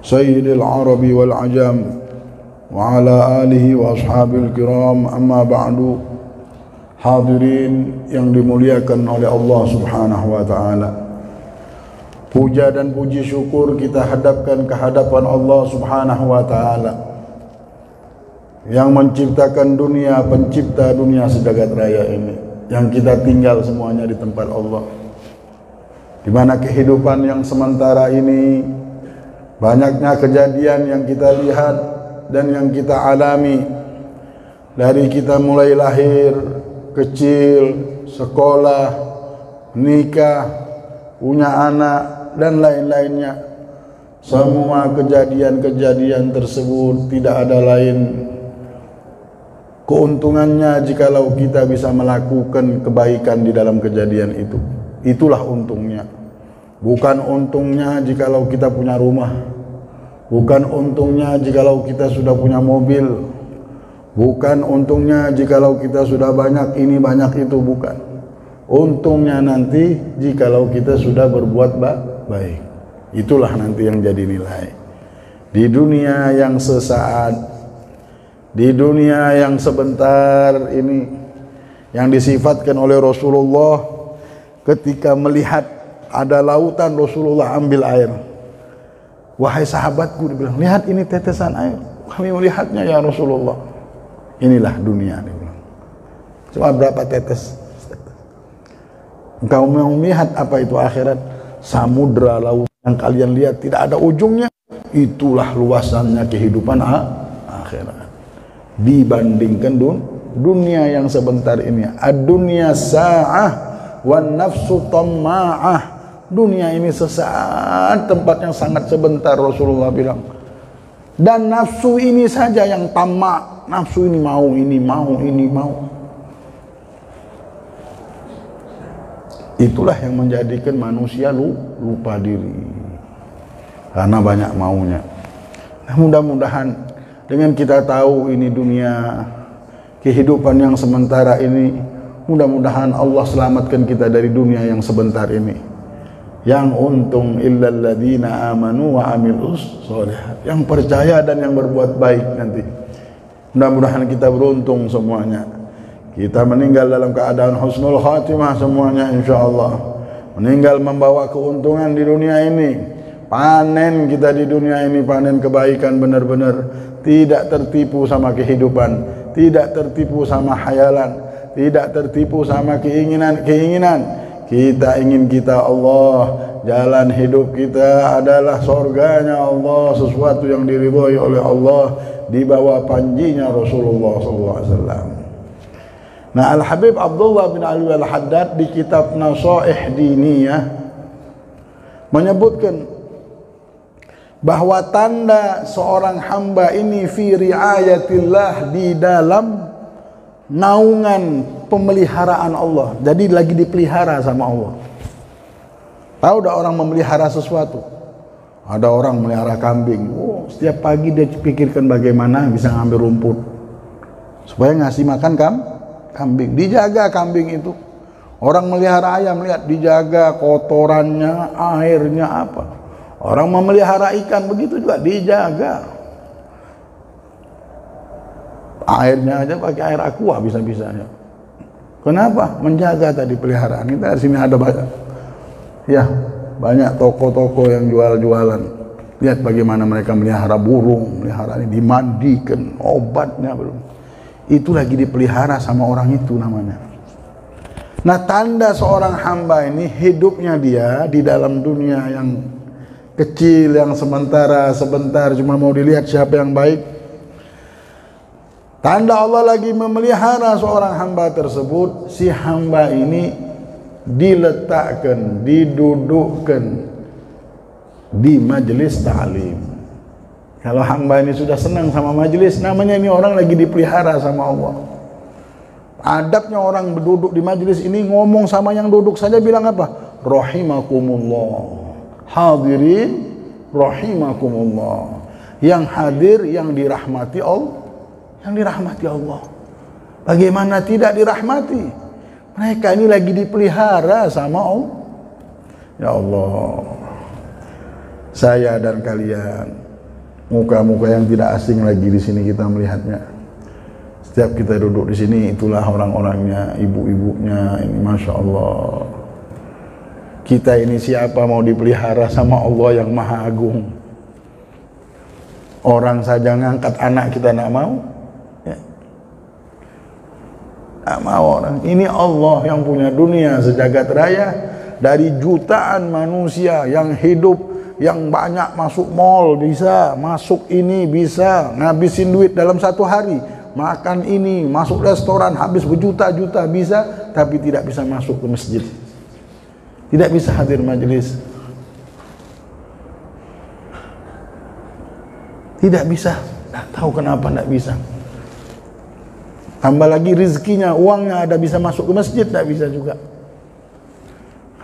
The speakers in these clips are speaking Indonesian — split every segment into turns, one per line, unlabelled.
sayyidil arabi wal ajam wa ala alihi wa ashabil kiram, amma ba'du. Hadirin yang dimuliakan oleh Allah Subhanahu wa taala, puja dan puji syukur kita hadapkan ke hadapan Allah Subhanahu wa taala yang menciptakan dunia, pencipta dunia sejagat raya ini, yang kita tinggal semuanya di tempat Allah, di mana kehidupan yang sementara ini banyaknya kejadian yang kita lihat dan yang kita alami, dari kita mulai lahir, kecil, sekolah, nikah, punya anak, dan lain-lainnya. Semua kejadian-kejadian tersebut tidak ada lain keuntungannya jikalau kita bisa melakukan kebaikan di dalam kejadian itu. Itulah untungnya. Bukan untungnya jikalau kita punya rumah, bukan untungnya jikalau kita sudah punya mobil, bukan untungnya jikalau kita sudah banyak ini banyak itu, bukan. Untungnya nanti jikalau kita sudah berbuat baik. Itulah nanti yang jadi nilai. Di dunia yang sesaat, di dunia yang sebentar ini, yang disifatkan oleh Rasulullah ketika melihat ada lautan, Rasulullah ambil air. Wahai sahabatku, dia bilang, lihat ini tetesan air. Kami melihatnya ya Rasulullah. Inilah dunia, dia bilang. Cuma berapa tetes? Engkau mau melihat apa itu akhirat? Samudra, laut yang kalian lihat tidak ada ujungnya. Itulah luasannya kehidupan akhirat. Dibandingkan dunia yang sebentar ini. Ad-dunya sa'ah wan nafsu tamma'ah. Dunia ini sesaat, tempat yang sangat sebentar, Rasulullah bilang. Dan nafsu ini saja yang tamak. Nafsu ini mau, ini mau, ini mau. Itulah yang menjadikan manusia lupa diri, karena banyak maunya. Nah, mudah-mudahan dengan kita tahu ini dunia, kehidupan yang sementara ini, mudah-mudahan Allah selamatkan kita dari dunia yang sebentar ini. Yang untung illal ladzina amanu wa amilus sholihat, yang percaya dan yang berbuat baik nanti. Mudah-mudahan kita beruntung semuanya. Kita meninggal dalam keadaan husnul khatimah semuanya insyaallah. Meninggal membawa keuntungan di dunia ini. Panen kita di dunia ini, panen kebaikan benar-benar. Tidak tertipu sama kehidupan, tidak tertipu sama khayalan, tidak tertipu sama keinginan-keinginan. Kita ingin kita Allah, jalan hidup kita adalah surganya Allah, sesuatu yang diridhoi oleh Allah, di bawah panjinya Rasulullah SAW. Nah, Al-Habib Abdullah bin Ali Al-Haddad di kitab Nasaih Diniyah menyebutkan bahwa tanda seorang hamba ini fi riayatillah, di dalam naungan pemeliharaan Allah. Jadi lagi dipelihara sama Allah. Tahu dah orang memelihara sesuatu? Ada orang melihara kambing. Oh, setiap pagi dia pikirkan bagaimana bisa ngambil rumput supaya ngasih makan kambing. Dijaga kambing itu. Orang melihara ayam, lihat dijaga kotorannya, airnya apa. Orang memelihara ikan begitu juga dijaga. Airnya aja pakai air aqua bisa-bisanya. Kenapa? Menjaga tadi peliharaan. Kita di sini ada banyak, ya, banyak toko-toko yang jual-jualan. Lihat bagaimana mereka melihara burung, melihara ini, dimandikan, obatnya belum. Itu lagi dipelihara sama orang itu namanya. Nah, tanda seorang hamba ini hidupnya dia di dalam dunia yang kecil, yang sementara, sebentar, cuma mau dilihat siapa yang baik. Tanda Allah lagi memelihara seorang hamba tersebut, si hamba ini diletakkan, didudukkan di majelis ta'lim. Kalau hamba ini sudah senang sama majelis, namanya ini orang lagi dipelihara sama Allah. Adabnya orang berduduk di majelis ini, ngomong sama yang duduk saja bilang apa? Rahimakumullah. Hadirin rahimakumullah. Yang hadir yang dirahmati Allah. Yang dirahmati Allah. Bagaimana tidak dirahmati? Mereka ini lagi dipelihara sama Allah. Ya Allah, saya dan kalian muka-muka yang tidak asing lagi di sini kita melihatnya. Setiap kita duduk di sini, itulah orang-orangnya, ibu-ibunya. Ini Masya Allah. Kita ini siapa mau dipelihara sama Allah yang Maha Agung? Orang saja ngangkat anak kita nak mau, ya. Tak mau orang. Ini Allah yang punya dunia sejagat raya. Dari jutaan manusia yang hidup, yang banyak masuk mall bisa, masuk ini bisa, ngabisin duit dalam satu hari, makan ini, masuk restoran habis berjuta-juta bisa, tapi tidak bisa masuk ke masjid, tidak bisa hadir majelis, tidak bisa. Tak tahu kenapa tidak bisa. Tambah lagi rizkinya, uangnya ada, bisa masuk ke masjid, tidak bisa juga.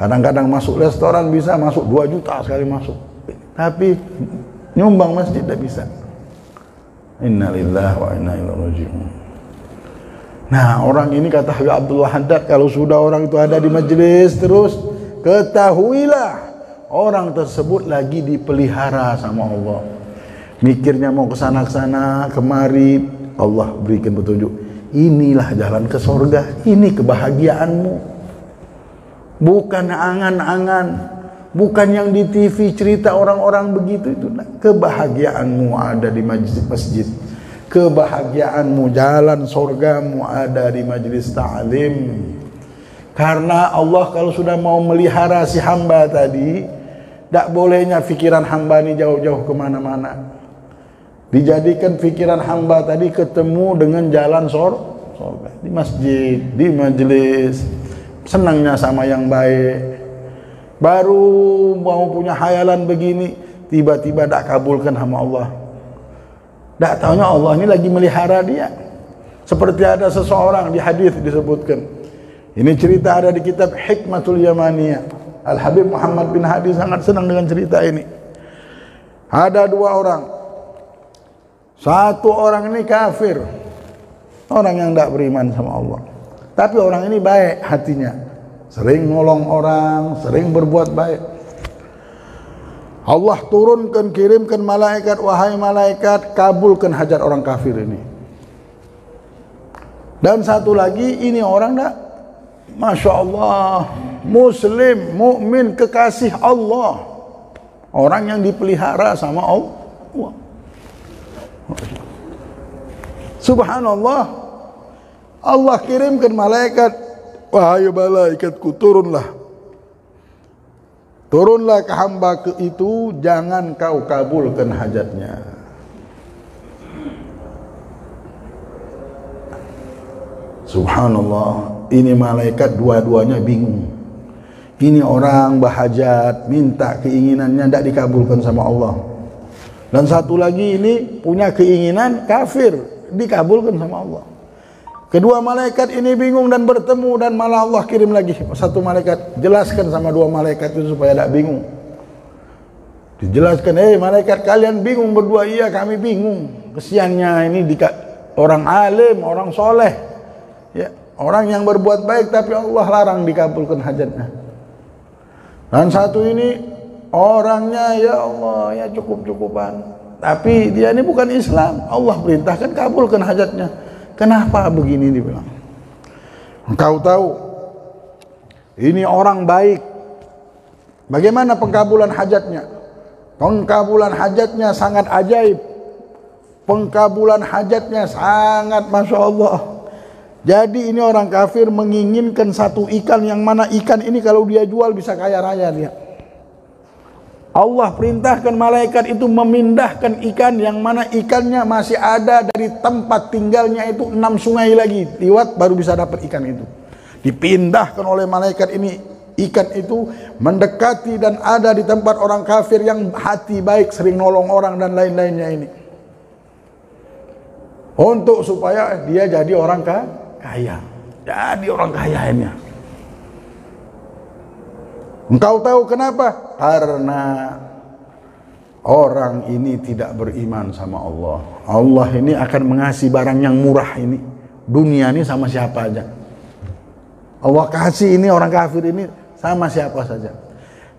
Kadang-kadang masuk restoran bisa, masuk 2 juta sekali masuk, tapi nyumbang masjid tidak bisa. Innalillahi wa inna ilaihi raji'un. Nah, orang ini kata Habib Abdullah Haddad, kalau sudah orang itu ada di majelis terus, ketahuilah orang tersebut lagi dipelihara sama Allah. Mikirnya mau kesana kemari, Allah berikan petunjuk. Inilah jalan ke surga, ini kebahagiaanmu. Bukan angan-angan, bukan yang di TV cerita orang-orang begitu. Itu kebahagiaanmu ada di masjid, kebahagiaanmu, jalan surgamu ada di majlis ta'lim. Karena Allah kalau sudah mau melihara si hamba tadi, tak bolehnya fikiran hamba ini jauh-jauh kemana-mana. Dijadikan fikiran hamba tadi ketemu dengan jalan surga, di masjid, di majlis. Senangnya sama yang baik. Baru mau punya hayalan begini, tiba-tiba tak kabulkan sama Allah. Tak taunya Allah ini lagi melihara dia. Seperti ada seseorang di hadis disebutkan. Ini cerita ada di kitab Hikmatul Yamaniyah. Al-Habib Muhammad bin Hadi sangat senang dengan cerita ini. Ada 2 orang. Satu orang ini kafir, orang yang tak beriman sama Allah. Tapi orang ini baik hatinya, sering nolong orang, sering berbuat baik. Allah turunkan, kirimkan malaikat, wahai malaikat, kabulkan hajat orang kafir ini. Dan satu lagi, ini orang tak, Masya Allah, Muslim, mukmin, kekasih Allah, orang yang dipelihara sama Allah. Subhanallah. Allah kirimkan malaikat, wahai malaikatku, turunlah ke hamba itu, jangan kau kabulkan hajatnya. Subhanallah. Ini malaikat dua-duanya bingung. Ini orang berhajat, minta keinginannya tidak dikabulkan sama Allah. Dan satu lagi ini punya keinginan kafir, dikabulkan sama Allah. Kedua malaikat ini bingung dan bertemu, dan malah Allah kirim lagi satu malaikat, jelaskan sama 2 malaikat itu supaya tidak bingung. Dijelaskan, malaikat kalian bingung berdua. Iya, kami bingung. Kesiannya ini orang alim, orang soleh, ya, orang yang berbuat baik, tapi Allah larang dikabulkan hajatnya. Dan satu ini orangnya, ya Allah, ya cukup-cukupan, tapi dia ini bukan Islam. Allah perintahkan kabulkan hajatnya. Kenapa begini dibilang? Engkau tahu, ini orang baik. Bagaimana pengkabulan hajatnya? Pengkabulan hajatnya sangat ajaib. Pengkabulan hajatnya sangat Masya Allah. Jadi ini orang kafir menginginkan satu ikan, yang mana ikan ini kalau dia jual bisa kaya raya dia. Allah perintahkan malaikat itu memindahkan ikan, yang mana ikannya masih ada dari tempat tinggalnya itu 6 sungai lagi lewat baru bisa dapat ikan itu. Dipindahkan oleh malaikat ini, ikan itu mendekati dan ada di tempat orang kafir yang hati baik, sering nolong orang dan lain-lainnya ini, untuk supaya dia jadi orang kaya, jadi orang kaya ini. Engkau tahu kenapa? Karena orang ini tidak beriman sama Allah. Allah ini akan mengasih barang yang murah ini, dunia ini sama siapa aja. Allah kasih ini orang kafir ini sama siapa saja.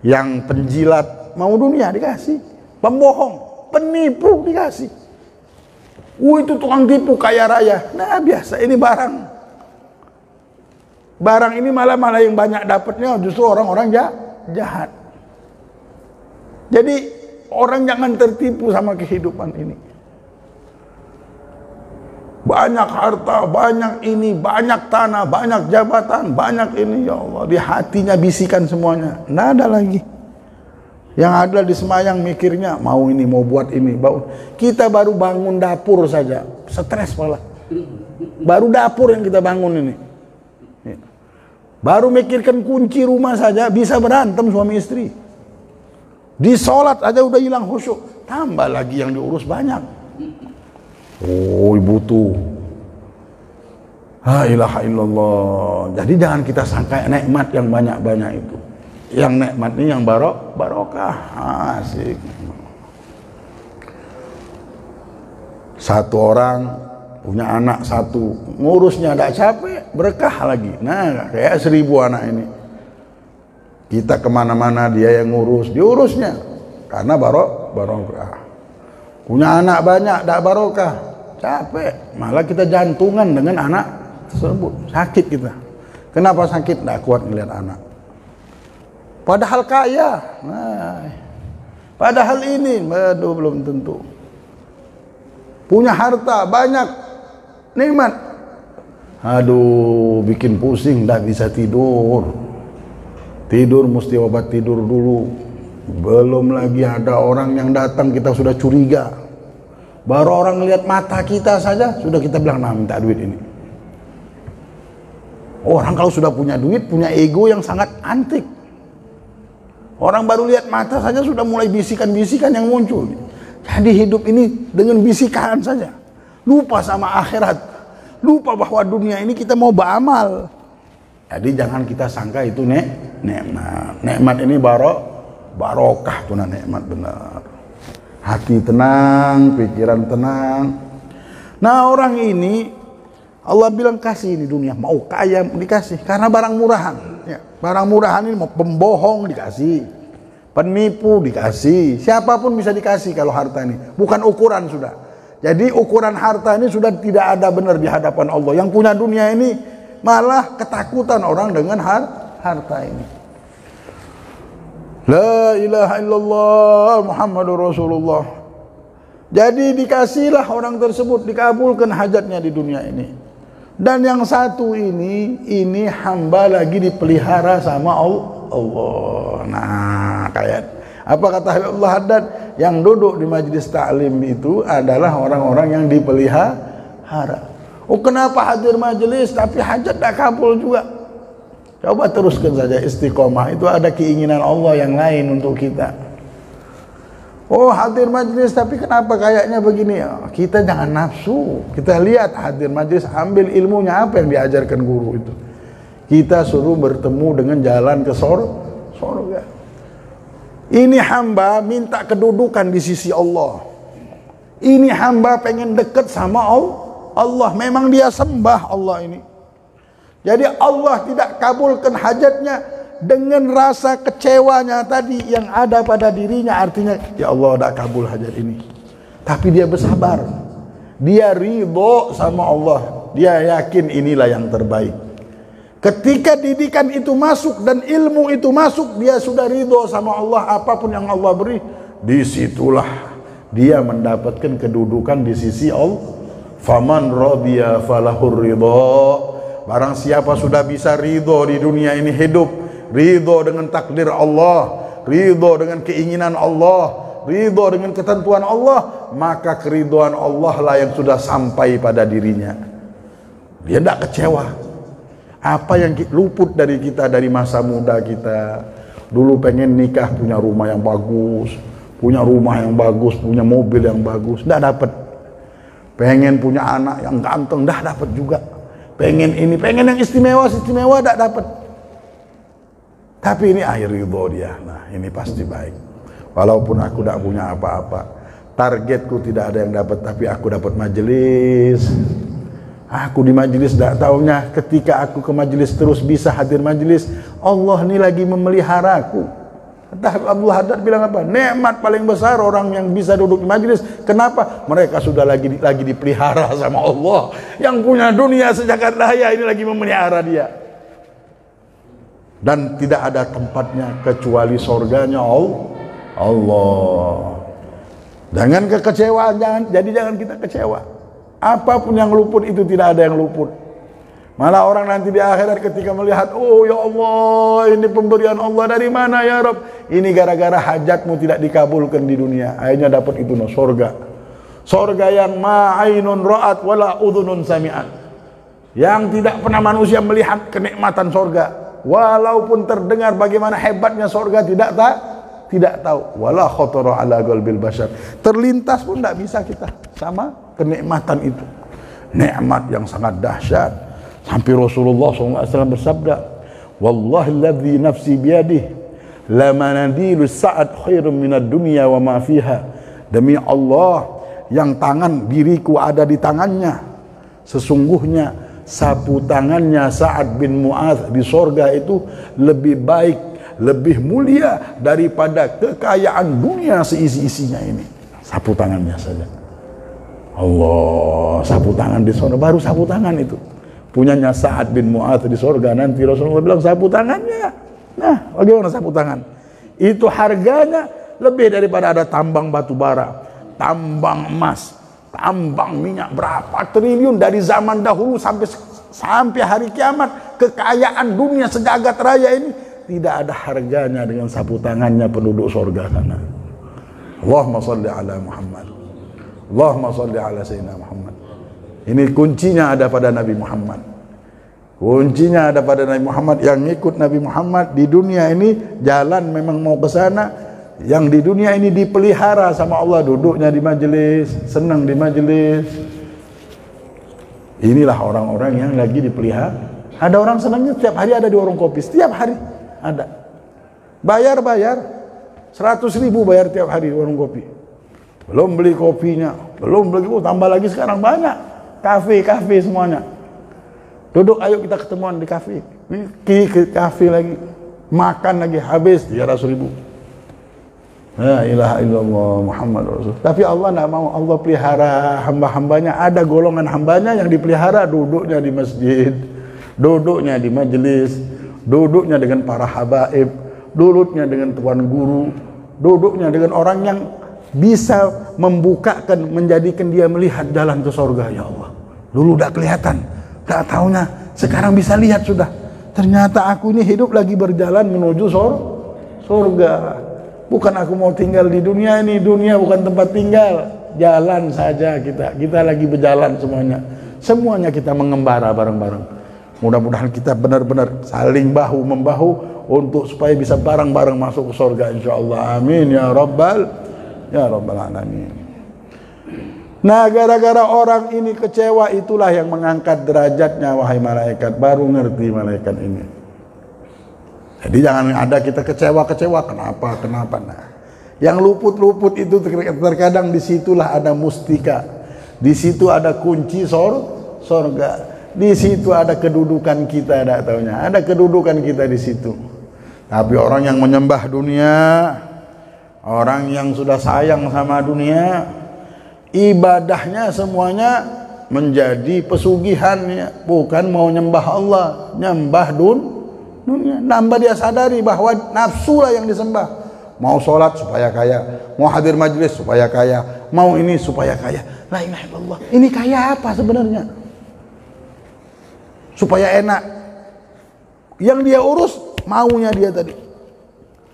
Yang penjilat mau dunia dikasih, pembohong penipu dikasih. Itu tukang tipu kaya raya. Nah biasa, ini barang ini malah yang banyak dapatnya justru orang-orang jahat. Jadi orang jangan tertipu sama kehidupan ini. Banyak harta, banyak ini, banyak tanah, banyak jabatan, banyak ini, ya Allah. Di hatinya bisikan semuanya. Nggak ada lagi. Yang ada di semayang mikirnya, mau ini, mau buat ini. Kita baru bangun dapur saja, stres malah. Baru dapur yang kita bangun ini. Baru mikirkan kunci rumah saja, bisa berantem suami istri. Di sholat aja udah hilang khusyuk. Tambah lagi yang diurus banyak. Oh, butuh. La ilaha illallah. Jadi jangan kita sangka nikmat yang banyak-banyak itu. Yang nikmat ini yang barokah. Asik. Satu orang punya anak satu, ngurusnya tidak capek, berkah lagi. Nah, kayak 1000 anak ini. Kita kemana-mana dia yang ngurus, diurusnya. Karena barokah. Punya anak banyak, tidak barokah. Capek, malah kita jantungan dengan anak tersebut, sakit kita. Kenapa sakit? Tidak kuat melihat anak. Padahal kaya, padahal ini, belum tentu. Punya harta banyak, nikmat. Aduh, bikin pusing, tidak bisa tidur. Tidur mesti obat tidur dulu. Belum lagi ada orang yang datang kita sudah curiga. Baru orang lihat mata kita saja sudah kita bilang, nah minta duit ini. Orang kalau sudah punya duit, punya ego yang sangat antik. Orang baru lihat mata saja sudah mulai bisikan-bisikan yang muncul. Jadi hidup ini dengan bisikan saja. Lupa sama akhirat. Lupa bahwa dunia ini kita mau beramal. Jadi jangan kita sangka itu nikmat. Nikmat ini barokah tuh, nikmat benar. Hati tenang, pikiran tenang. Nah orang ini Allah bilang kasih ini dunia, mau kaya dikasih karena barang murahan. Ya, barang murahan ini mau pembohong dikasih, penipu dikasih, siapapun bisa dikasih kalau harta ini. Bukan ukuran sudah. Jadi ukuran harta ini sudah tidak ada benar di hadapan Allah. Yang punya dunia ini malah ketakutan orang dengan harta ini. La ilaha illallah Muhammadur Rasulullah. Jadi dikasihlah orang tersebut, dikabulkan hajatnya di dunia ini. Dan yang satu ini hamba lagi dipelihara sama Allah. Nah, kayak apa kata Habibullah Haddad, yang duduk di majlis ta'lim itu adalah orang-orang yang dipelihara. Oh, kenapa hadir majlis tapi hajat tak kabul juga? Coba teruskan saja istiqomah. Itu ada keinginan Allah yang lain untuk kita. Oh, hadir majlis tapi kenapa kayaknya begini? Kita jangan nafsu. Kita lihat hadir majlis, ambil ilmunya apa yang diajarkan guru itu. Kita suruh bertemu dengan jalan ke surga. Ini hamba minta kedudukan di sisi Allah. Ini hamba pengen dekat sama Allah. Memang dia sembah Allah ini. Jadi Allah tidak kabulkan hajatnya dengan rasa kecewanya tadi yang ada pada dirinya. Artinya, ya Allah tidak kabul hajat ini. Tapi dia bersabar. Dia ridho sama Allah. Dia yakin inilah yang terbaik. Ketika didikan itu masuk dan ilmu itu masuk, dia sudah ridho sama Allah. Apapun yang Allah beri, disitulah dia mendapatkan kedudukan di sisi Allah. Faman radiya falahur ridho. Barang siapa sudah bisa ridho di dunia ini hidup, ridho dengan takdir Allah, ridho dengan keinginan Allah, ridho dengan ketentuan Allah, maka keridhoan Allah lah yang sudah sampai pada dirinya. Dia tidak kecewa. Apa yang luput dari kita dari masa muda kita, dulu pengen nikah punya rumah yang bagus, punya rumah yang bagus, punya mobil yang bagus, tidak dapat. Pengen punya anak yang ganteng, tidak dapat juga. Pengen ini, pengen yang istimewa tidak dapat. Tapi ini akhir ridho dia. Nah, ini pasti baik. Walaupun aku tidak punya apa-apa, targetku tidak ada yang dapat, tapi aku dapat majelis. Aku di majelis tidak tahunya ketika aku ke majelis terus bisa hadir majelis, Allah ini lagi memelihara aku. Abdul Haddad bilang apa? Nikmat paling besar orang yang bisa duduk di majelis. Kenapa? Mereka sudah lagi dipelihara sama Allah. Yang punya dunia sejagat raya ini lagi memelihara dia. Dan tidak ada tempatnya kecuali surganya Allah. Jangan kekecewaan, jangan kita kecewa. Apapun yang luput itu tidak ada yang luput. Malah orang nanti di akhirat ketika melihat, oh ya Allah, ini pemberian Allah dari mana ya Rabb? Ini gara-gara hajatmu tidak dikabulkan di dunia. Akhirnya dapat itu surga. Surga yang ma'ainun ra'at wala udhunun sami'at. Yang tidak pernah manusia melihat kenikmatan surga. Walaupun terdengar bagaimana hebatnya surga, tidak tahu. Wala khatara ala qalbil bashar. Terlintas pun tidak bisa kita sama kenikmatan itu. Nikmat yang sangat dahsyat. Sampai Rasulullah SAW bersabda, wallahi alladzi nafsi biyadihi la manadilu sa'ad khairun minad dunya wa ma fiha. Demi Allah yang tangan diriku ada di tangannya, sesungguhnya sapu tangannya Sa'ad bin Mu'adz di surga itu lebih baik, lebih mulia daripada kekayaan dunia seisi-isinya ini. Sapu tangannya saja. Allah, sapu tangan di surga, baru sapu tangan itu punyanya Sa'ad bin Mu'adz di surga. Nanti Rasulullah bilang sapu tangannya. Nah, bagaimana sapu tangan? Itu harganya lebih daripada ada tambang batu bara, tambang emas, tambang minyak berapa triliun dari zaman dahulu sampai hari kiamat. Kekayaan dunia sejagat raya ini tidak ada harganya dengan sapu tangannya penduduk surga sana. Allahumma shalli ala Muhammad. Allahumma shalli ala Sayyidina Muhammad. Ini kuncinya ada pada Nabi Muhammad. Kuncinya ada pada Nabi Muhammad. Yang ikut Nabi Muhammad di dunia ini jalan memang mau ke sana. Yang di dunia ini dipelihara sama Allah, duduknya di majelis, senang di majelis. Inilah orang-orang yang lagi dipelihara. Ada orang senangnya setiap hari ada di warung kopi, setiap hari ada. Bayar 100.000 bayar tiap hari di warung kopi. Belum beli kopinya, belum beli, tambah lagi sekarang banyak. Kafe semuanya. Duduk, ayo kita ketemuan di kafe. Ke kafe lagi. Makan lagi, habis 300.000. La ilaha illallah Muhammad Rasul. Tapi Allah tidak mau. Allah pelihara hamba-hambanya. Ada golongan hambanya yang dipelihara, duduknya di masjid, duduknya di majelis, duduknya dengan para habaib, duduknya dengan tuan guru, duduknya dengan orang yang bisa membukakan, menjadikan dia melihat jalan ke surga. Ya Allah, dulu udah kelihatan, tak taunya sekarang bisa lihat sudah. Ternyata aku ini hidup lagi berjalan menuju surga. Bukan aku mau tinggal di dunia ini, dunia bukan tempat tinggal. Jalan saja kita lagi berjalan semuanya kita mengembara bareng-bareng. Mudah-mudahan kita benar-benar saling bahu membahu untuk supaya bisa bareng-bareng masuk ke surga insyaallah. Amin ya rabbal alamin. Nah, gara-gara orang ini kecewa, itulah yang mengangkat derajatnya wahai malaikat. Baru ngerti malaikat ini. Jadi jangan ada kita kecewa-kecewa kenapa. Nah, yang luput-luput itu terkadang disitulah ada mustika. Di situ ada kunci surga. Di situ ada kedudukan kita, tidak taunya. Ada kedudukan kita di situ. Tapi orang yang menyembah dunia, orang yang sudah sayang sama dunia, ibadahnya semuanya menjadi pesugihannya, bukan mau nyembah Allah, nyembah dunia. Nambah dia sadari bahwa nafsu lah yang disembah. Mau sholat supaya kaya, mau hadir majelis supaya kaya, mau ini supaya kaya. La ilaha illallah. Ini kaya apa sebenarnya? Supaya enak. Yang dia urus maunya dia tadi.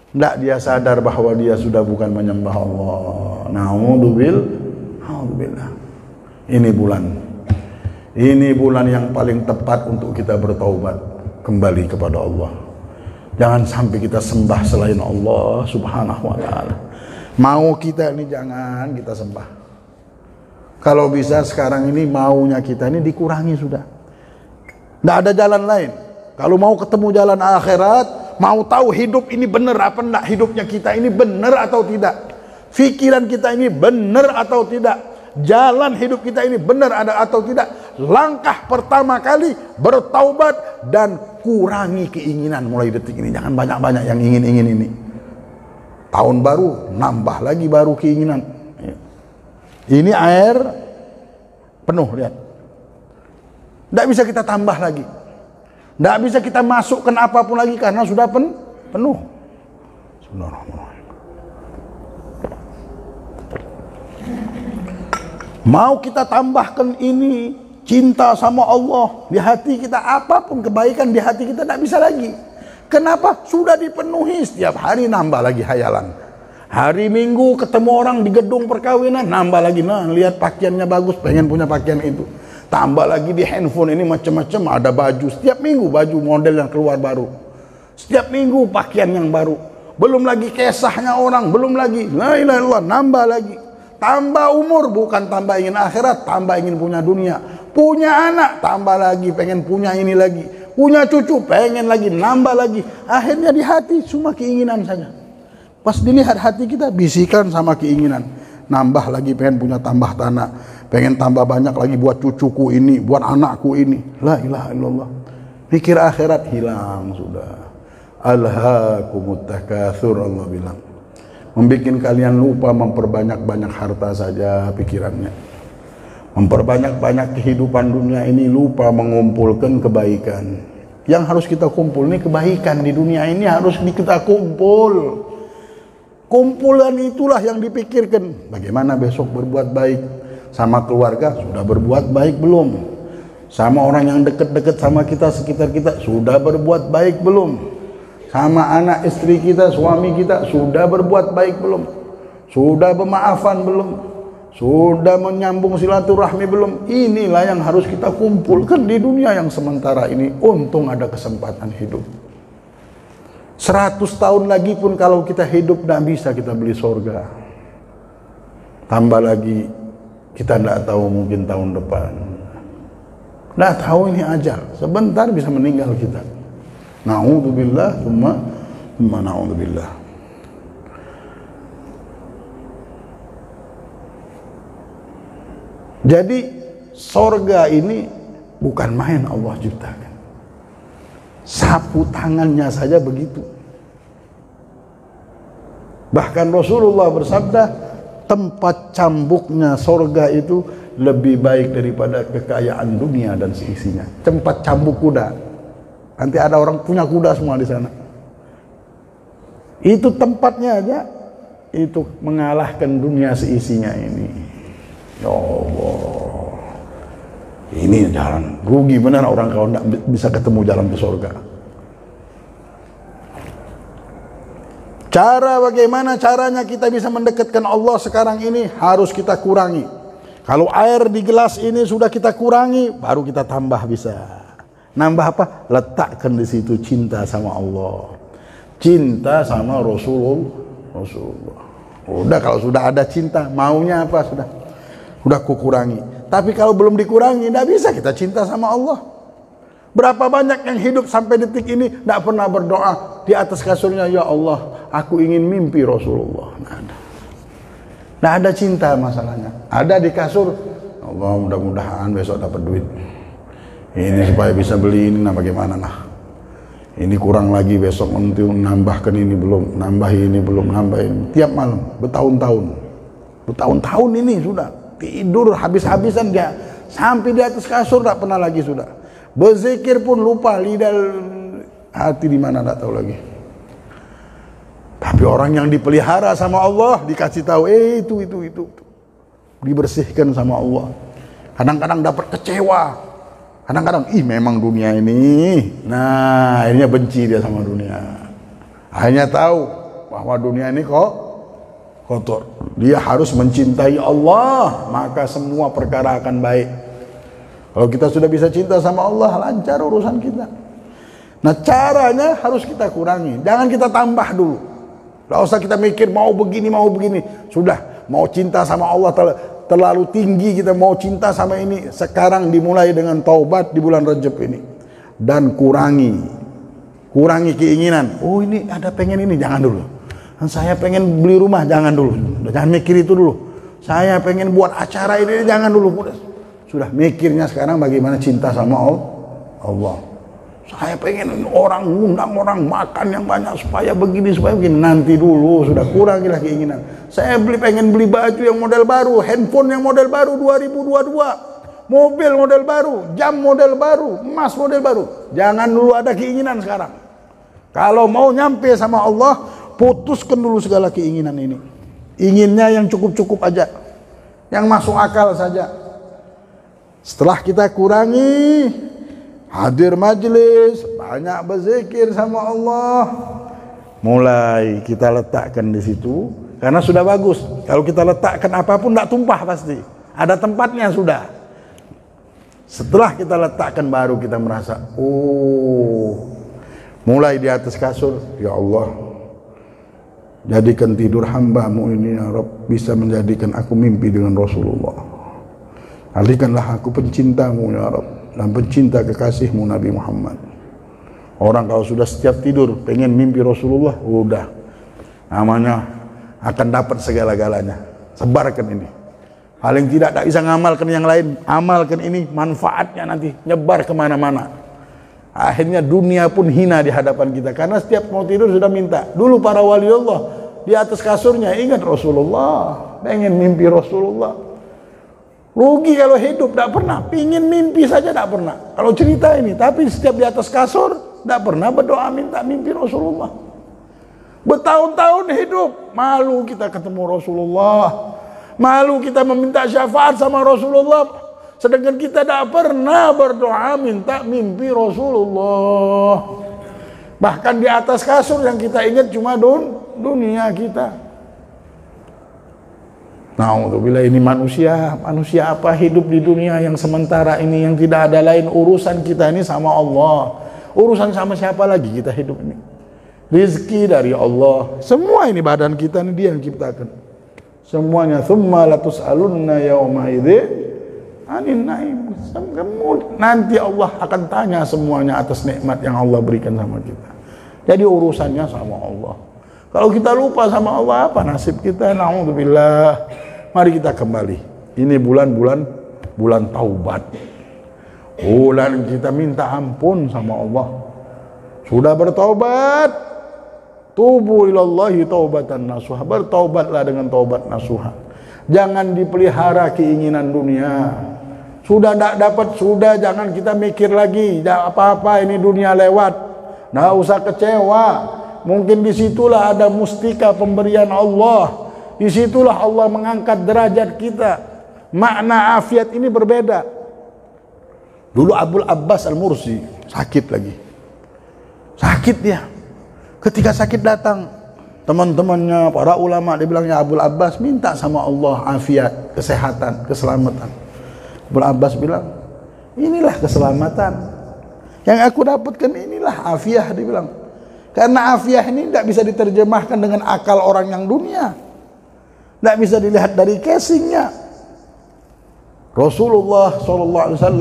Tidak dia sadar bahwa dia sudah bukan menyembah Allah. Na'udzubillah. Ini bulan yang paling tepat untuk kita bertaubat kembali kepada Allah. Jangan sampai kita sembah selain Allah subhanahu wa ta'ala. Mau kita ini jangan kita sembah. Kalau bisa sekarang ini maunya kita ini dikurangi sudah. Tidak ada jalan lain. Kalau mau ketemu jalan akhirat, mau tahu hidup ini benar apa enggak, hidupnya kita ini benar atau tidak, pikiran kita ini benar atau tidak, jalan hidup kita ini benar ada atau tidak, langkah pertama kali bertaubat dan kurangi keinginan mulai detik ini. Jangan banyak-banyak yang ingin ini. Tahun baru, nambah lagi baru keinginan. Ini air penuh, lihat. Tidak bisa kita tambah lagi. Tidak bisa kita masukkan apapun lagi karena sudah penuh. Mau kita tambahkan ini cinta sama Allah di hati kita, apapun kebaikan di hati kita tidak bisa lagi. Kenapa? Sudah dipenuhi, setiap hari nambah lagi hayalan. Hari Minggu ketemu orang di gedung perkawinan, nambah lagi, nah lihat pakaiannya bagus, pengen punya pakaian itu. Tambah lagi di handphone ini macam-macam, ada baju, setiap minggu baju model yang keluar baru. Setiap minggu pakaian yang baru. Belum lagi kesahnya orang, belum lagi, la ilaha illallah, nambah lagi. Tambah umur, bukan tambah ingin akhirat, tambah ingin punya dunia. Punya anak, tambah lagi, pengen punya ini lagi. Punya cucu, pengen lagi, nambah lagi. Akhirnya di hati cuma keinginan saja. Pas dilihat hati kita, bisikan sama keinginan. Nambah lagi, pengen punya tambah tanah. Pengen tambah banyak lagi buat cucuku ini, buat anakku ini. La ilaha illallah. Pikir akhirat hilang sudah. Alhaakumut takatsur, Allah bilang. Membikin kalian lupa memperbanyak-banyak harta saja pikirannya. Memperbanyak-banyak kehidupan dunia ini, lupa mengumpulkan kebaikan. Yang harus kita kumpul ini kebaikan di dunia ini, harus kita kumpul. Kumpulan itulah yang dipikirkan. Bagaimana besok berbuat baik sama keluarga, sudah berbuat baik belum? Sama orang yang dekat-dekat sama kita, sekitar kita, sudah berbuat baik belum? Sama anak istri kita, suami kita, sudah berbuat baik belum? Sudah bermaafan belum? Sudah menyambung silaturahmi belum? Inilah yang harus kita kumpulkan di dunia yang sementara ini. Untung ada kesempatan hidup. 100 tahun lagi pun kalau kita hidup tidak bisa kita beli surga. Tambah lagi kita tidak tahu, mungkin tahun depan. Tidak tahu, ini ajal. Sebentar bisa meninggal kita. Na'udzubillah, thumma na'udzubillah. Jadi surga ini bukan main Allah ciptakan. Sapu tangannya saja begitu. Bahkan Rasulullah bersabda, tempat cambuknya surga itu lebih baik daripada kekayaan dunia dan seisinya. Tempat cambuk kuda. Nanti ada orang punya kuda semua di sana. Itu tempatnya aja, itu mengalahkan dunia seisinya ini. Ya Allah. Ini jalan rugi benar orang kalau tidak bisa ketemu jalan ke surga. Bagaimana caranya kita bisa mendekatkan Allah sekarang ini, harus kita kurangi. Kalau air di gelas ini sudah kita kurangi, baru kita tambah bisa. Nambah apa? Letakkan di situ cinta sama Allah, cinta sama Rasulullah. Udah, kalau sudah ada cinta, maunya apa sudah kukurangi. Tapi kalau belum dikurangi, tidak bisa kita cinta sama Allah. Berapa banyak yang hidup sampai detik ini tidak pernah berdoa di atas kasurnya, ya Allah, aku ingin mimpi Rasulullah. Tidak ada cinta masalahnya. Ada di kasur, Allah mudah-mudahan besok dapat duit. Ini supaya bisa beli ini, nah bagaimana nah? Ini kurang lagi besok, nanti nambahkan ini belum, nambah ini belum, nambah ini. Tiap malam, bertahun-tahun ini sudah. Tidur habis-habisan dia, sampai di atas kasur tak pernah lagi sudah. Berzikir pun lupa, lidah hati di mana tak tahu lagi. Tapi orang yang dipelihara sama Allah dikasih tahu, itu dibersihkan sama Allah. Kadang-kadang dapat kecewa, kadang-kadang memang dunia ini. Nah, akhirnya benci dia sama dunia. Akhirnya tahu bahwa dunia ini kok kotor. Dia harus mencintai Allah, maka semua perkara akan baik. Kalau kita sudah bisa cinta sama Allah, lancar urusan kita. Nah, caranya harus kita kurangi, jangan kita tambah dulu. Tidak usah kita mikir mau begini. Sudah, mau cinta sama Allah terlalu tinggi, kita mau cinta sama ini. Sekarang dimulai dengan taubat di bulan Rajab ini. Dan kurangi keinginan. Oh, ini ada pengen ini, jangan dulu. Saya pengen beli rumah, jangan dulu. Jangan mikir itu dulu. Saya pengen buat acara ini, jangan dulu. Sudah mikirnya sekarang bagaimana cinta sama Allah. Saya pengen orang ngundang orang makan yang banyak supaya begini. Nanti dulu, sudah kurangilah keinginan. Saya pengen beli baju yang model baru, handphone yang model baru 2022, mobil model baru, jam model baru, emas model baru. Jangan dulu ada keinginan sekarang. Kalau mau nyampe sama Allah, putuskan dulu segala keinginan ini. Inginnya yang cukup-cukup aja, yang masuk akal saja. Setelah kita kurangi, hadir majelis, banyak berzikir sama Allah, mulai kita letakkan di situ, karena sudah bagus. Kalau kita letakkan apapun tidak tumpah pasti, ada tempatnya sudah. Setelah kita letakkan baru kita merasa, oh, mulai di atas kasur, ya Allah, jadikan tidur hamba-Mu ini ya Rabb bisa menjadikan aku mimpi dengan Rasulullah. Alihkanlah aku pencinta-Mu ya Rabb dan pencinta kekasih-Mu Nabi Muhammad. Orang kalau sudah setiap tidur pengen mimpi Rasulullah, udah namanya akan dapat segala-galanya. Sebarkan ini. Paling tidak bisa ngamalkan yang lain, amalkan ini, manfaatnya nanti nyebar kemana-mana. Akhirnya dunia pun hina di hadapan kita, karena setiap mau tidur sudah minta. Dulu para wali Allah di atas kasurnya ingat Rasulullah, pengen mimpi Rasulullah. Rugi kalau hidup tidak pernah, pingin mimpi saja tidak pernah. Kalau cerita ini, tapi setiap di atas kasur tidak pernah berdoa minta mimpi Rasulullah. Bertahun-tahun hidup, malu kita ketemu Rasulullah, malu kita meminta syafaat sama Rasulullah, sedangkan kita tidak pernah berdoa minta mimpi Rasulullah. Bahkan di atas kasur yang kita ingat cuma dunia kita. Na'udzubillah, ini manusia apa hidup di dunia yang sementara ini, yang tidak ada lain urusan kita ini sama Allah. Urusan sama siapa lagi kita hidup ini? Rizki dari Allah. Semua ini badan kita ini dia yang ciptakan. Semuanya. Tsumma latus'alunna yauma idzin 'anil na'im. Nanti Allah akan tanya semuanya atas nikmat yang Allah berikan sama kita. Jadi urusannya sama Allah. Kalau kita lupa sama Allah, apa nasib kita? Na'udzubillah. Mari kita kembali. Ini bulan taubat. Bulan kita minta ampun sama Allah. Sudah bertaubat, tubu ilallahi taubatan nasuha. Bertaubatlah dengan taubat nasuha. Jangan dipelihara keinginan dunia. Sudah tidak dapat, sudah jangan kita mikir lagi. Apa-apa ini dunia lewat. Nggak usah kecewa. Mungkin disitulah ada mustika pemberian Allah. Disitulah Allah mengangkat derajat kita. Makna afiat ini berbeda. Dulu Abul Abbas Al-Mursi sakit lagi. Sakit dia. Ketika sakit datang, teman-temannya, para ulama, dia bilangnya Abul Abbas minta sama Allah afiat, kesehatan, keselamatan. Abul Abbas bilang, inilah keselamatan. Yang aku dapatkan inilah afiah, dia bilang. Karena afiah ini tidak bisa diterjemahkan dengan akal orang yang dunia. Tidak bisa dilihat dari casingnya. Rasulullah SAW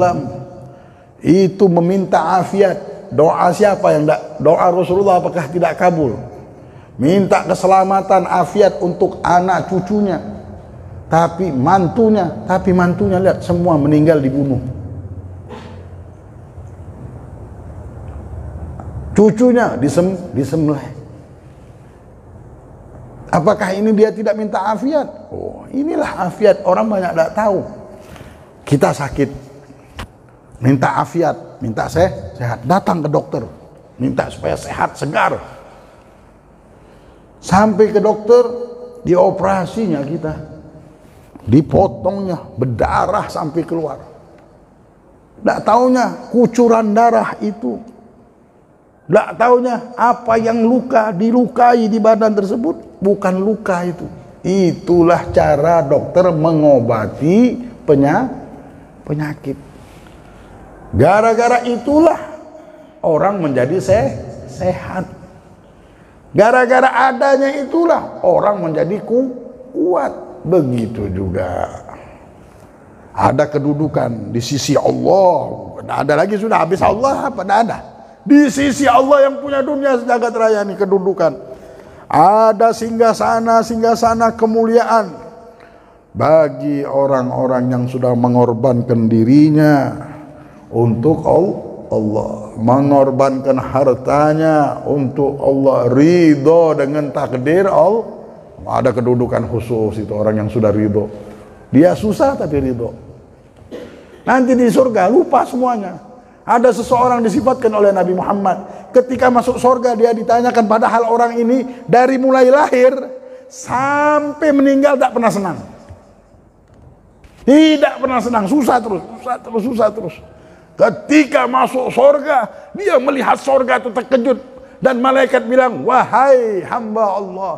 itu meminta afiat. Doa siapa yang tidak? Doa Rasulullah apakah tidak kabul? Minta keselamatan, afiat untuk anak cucunya. Tapi mantunya lihat semua meninggal dibunuh. Cucunya disembelih. Apakah ini dia tidak minta afiat? Oh, inilah afiat. Orang banyak tidak tahu. Kita sakit, minta afiat, minta sehat. Datang ke dokter, minta supaya sehat, segar. Sampai ke dokter, dioperasinya kita, dipotongnya, berdarah sampai keluar. Tidak taunya kucuran darah itu. Tidak taunya apa yang dilukai di badan tersebut bukan luka itu. Itulah cara dokter mengobati penyakit. Gara-gara itulah orang menjadi sehat. Gara-gara adanya itulah orang menjadi kuat. Begitu juga ada kedudukan di sisi Allah. Tidak ada lagi, sudah habis Allah apa? Tidak ada. Di sisi Allah yang punya dunia sejagat raya ini kedudukan. Ada singgah kemuliaan bagi orang-orang yang sudah mengorbankan dirinya untuk Allah, mengorbankan hartanya untuk Allah, ridho dengan takdir Allah. Ada kedudukan khusus itu orang yang sudah ridho. Dia susah tapi ridho. Nanti di surga lupa semuanya. Ada seseorang disifatkan oleh Nabi Muhammad, ketika masuk surga dia ditanyakan, padahal orang ini dari mulai lahir sampai meninggal tak pernah senang. Tidak pernah senang, susah terus. Ketika masuk surga, dia melihat surga itu terkejut. Dan malaikat bilang, wahai hamba Allah,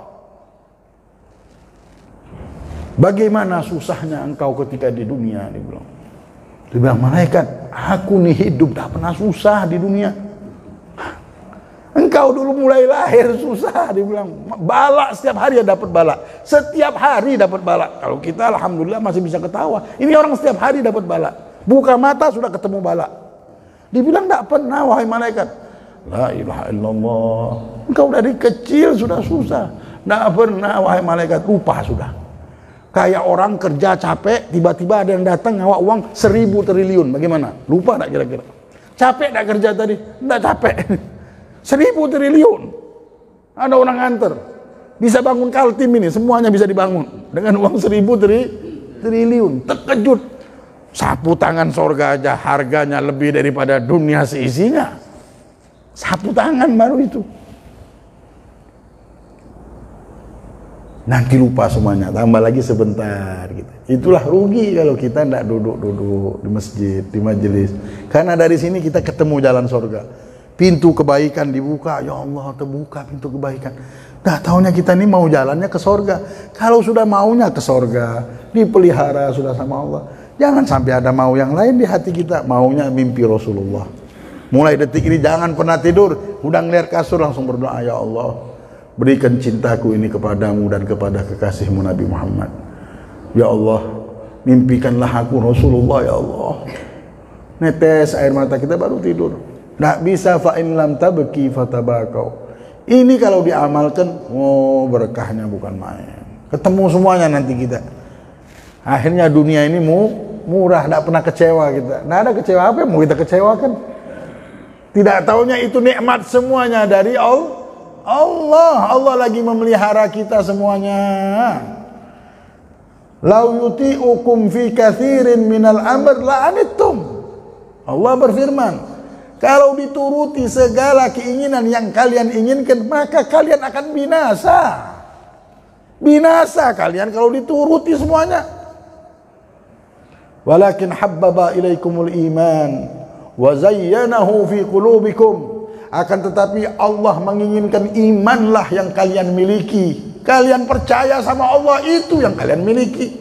bagaimana susahnya engkau ketika di dunia. Dia bilang, malaikat, aku nih hidup tak pernah susah di dunia. Engkau dulu mulai lahir susah. Dia bilang, bala setiap hari dapat bala. Setiap hari dapat bala. Kalau kita alhamdulillah masih bisa ketawa. Ini orang setiap hari dapat bala. Buka mata sudah ketemu bala. Dibilang tak pernah wahai malaikat. La ilaha illallah. Engkau dari kecil sudah susah. Tak pernah wahai malaikat, lupa sudah. Kayak orang kerja capek, tiba-tiba ada yang datang ngawa uang 1000 triliun. Bagaimana? Lupa tak kira-kira? Capek tak kerja tadi? Tak capek. 1000 triliun. Ada orang nganter. Bisa bangun Kaltim ini, semuanya bisa dibangun dengan uang 1000 triliun. Terkejut. Sapu tangan surga aja harganya lebih daripada dunia seisinya. Sapu tangan baru itu. Nanti lupa semuanya, tambah lagi sebentar gitu. Itulah rugi kalau kita tidak duduk-duduk di masjid, di majelis. Karena dari sini kita ketemu jalan surga. Pintu kebaikan dibuka, ya Allah terbuka pintu kebaikan. Nah tahunya kita ini mau jalannya ke surga. Kalau sudah maunya ke surga, dipelihara sudah sama Allah. Jangan sampai ada mau yang lain di hati kita. Maunya mimpi Rasulullah. Mulai detik ini jangan pernah tidur, udah ngeliat kasur langsung berdoa, ya Allah, berikan cintaku ini kepadamu dan kepada kekasihmu Nabi Muhammad. Ya Allah, mimpikanlah aku Rasulullah, ya Allah. Netes air mata kita baru tidur. Nggak bisa, fa in lam tabki fatabakau. Ini kalau diamalkan, oh berkahnya bukan main. Ketemu semuanya nanti kita. Akhirnya dunia ini murah, tidak pernah kecewa kita. Tidak ada kecewa, apa yang mau kita kecewakan? Tidak taunya itu nikmat semuanya dari Allah. Allah lagi memelihara kita semuanya. Lau yuti'ukum fi katsirin minal amr la'anittum. Allah berfirman, kalau dituruti segala keinginan yang kalian inginkan, maka kalian akan binasa. Binasa kalian kalau dituruti semuanya. Walakin habbaba ilaikumul iman wa zayyanahu fi qulubikum. Akan tetapi Allah menginginkan imanlah yang kalian miliki. Kalian percaya sama Allah, itu yang kalian miliki.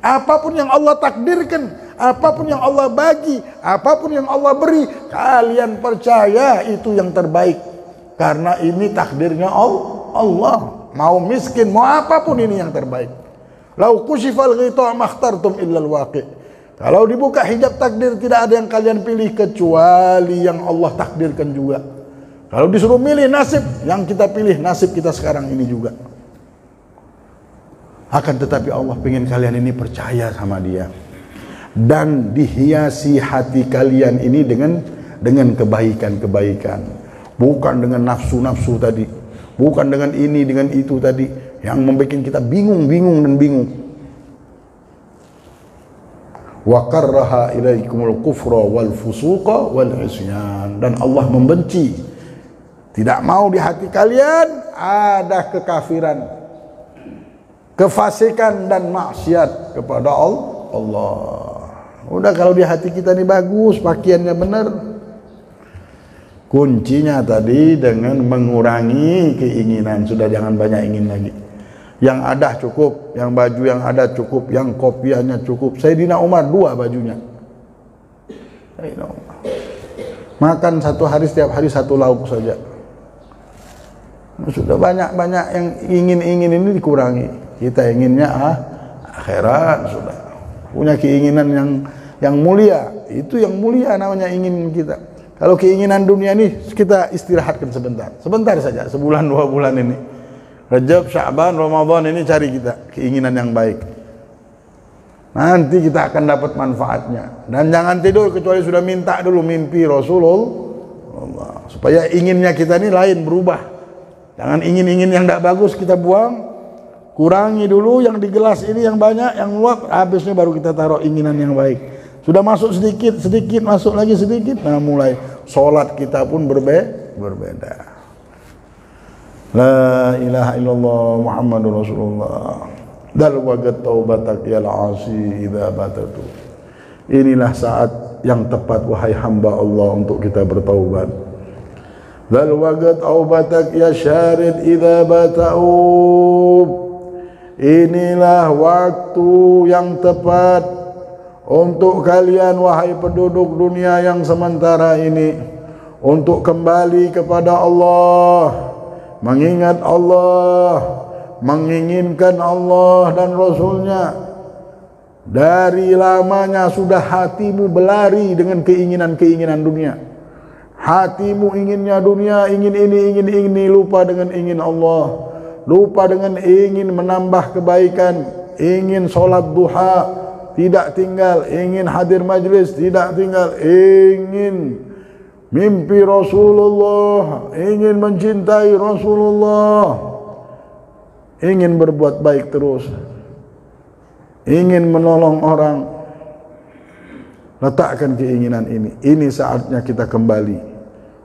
Apapun yang Allah takdirkan, apapun yang Allah bagi, apapun yang Allah beri, kalian percaya itu yang terbaik. Karena ini takdirnya Allah. Mau miskin, mau apapun ini yang terbaik. Lau kushifal ghita' makhtartum illal waqi'. Kalau dibuka hijab takdir, tidak ada yang kalian pilih kecuali yang Allah takdirkan juga. Kalau disuruh milih nasib, yang kita pilih nasib kita sekarang ini juga. Akan tetapi Allah ingin kalian ini percaya sama Dia. Dan dihiasi hati kalian ini dengan kebaikan-kebaikan. Bukan dengan nafsu-nafsu tadi. Bukan dengan ini, dengan itu tadi. Yang membuat kita bingung dan bingung. Wa karraha ilaikumul kufra wal fusuqa wal isyan. Dan Allah membenci, tidak mau di hati kalian ada kekafiran, kefasikan dan maksiat kepada Allah. Udah kalau di hati kita ini bagus, pakaiannya benar. Kuncinya tadi dengan mengurangi keinginan. Sudah jangan banyak ingin lagi. Yang ada cukup, yang baju yang ada cukup, yang kopiahnya cukup. Sayyidina Umar 2 bajunya. Sayyidina Umar makan satu hari, setiap hari 1 lauk saja. Sudah banyak-banyak yang ingin ini dikurangi. Kita inginnya akhirat, sudah punya keinginan yang mulia. Itu yang mulia namanya ingin kita. Kalau keinginan dunia ini kita istirahatkan sebentar saja, sebulan 2 bulan ini. Rajab, Sya'ban, Ramadan ini cari kita keinginan yang baik. Nanti kita akan dapat manfaatnya. Dan jangan tidur kecuali sudah minta dulu mimpi Rasulullah, supaya inginnya kita ini lain, berubah. Jangan ingin-ingin yang tidak bagus kita buang. Kurangi dulu yang di gelas ini yang banyak, yang luap, habisnya baru kita taruh inginan yang baik. Sudah masuk sedikit, masuk lagi sedikit. Nah mulai sholat kita pun berbeda. La ilaha illallah Muhammadur Rasulullah. Dal wagat taubatak ya al-asi idza batatu. Inilah saat yang tepat wahai hamba Allah untuk kita bertaubat. Dal wagat taubatak ya syarid idza bata'u. Inilah waktu yang tepat untuk kalian wahai penduduk dunia yang sementara ini, untuk kembali kepada Allah, mengingat Allah, menginginkan Allah dan Rasulnya. Dari lamanya sudah hatimu berlari dengan keinginan-keinginan dunia. Hatimu inginnya dunia, ingin ini, lupa dengan ingin Allah. Lupa dengan ingin menambah kebaikan, ingin sholat duha tidak tinggal, ingin hadir majlis tidak tinggal, ingin mimpi Rasulullah, ingin mencintai Rasulullah, ingin berbuat baik terus, ingin menolong orang. Letakkan keinginan ini. Ini saatnya kita kembali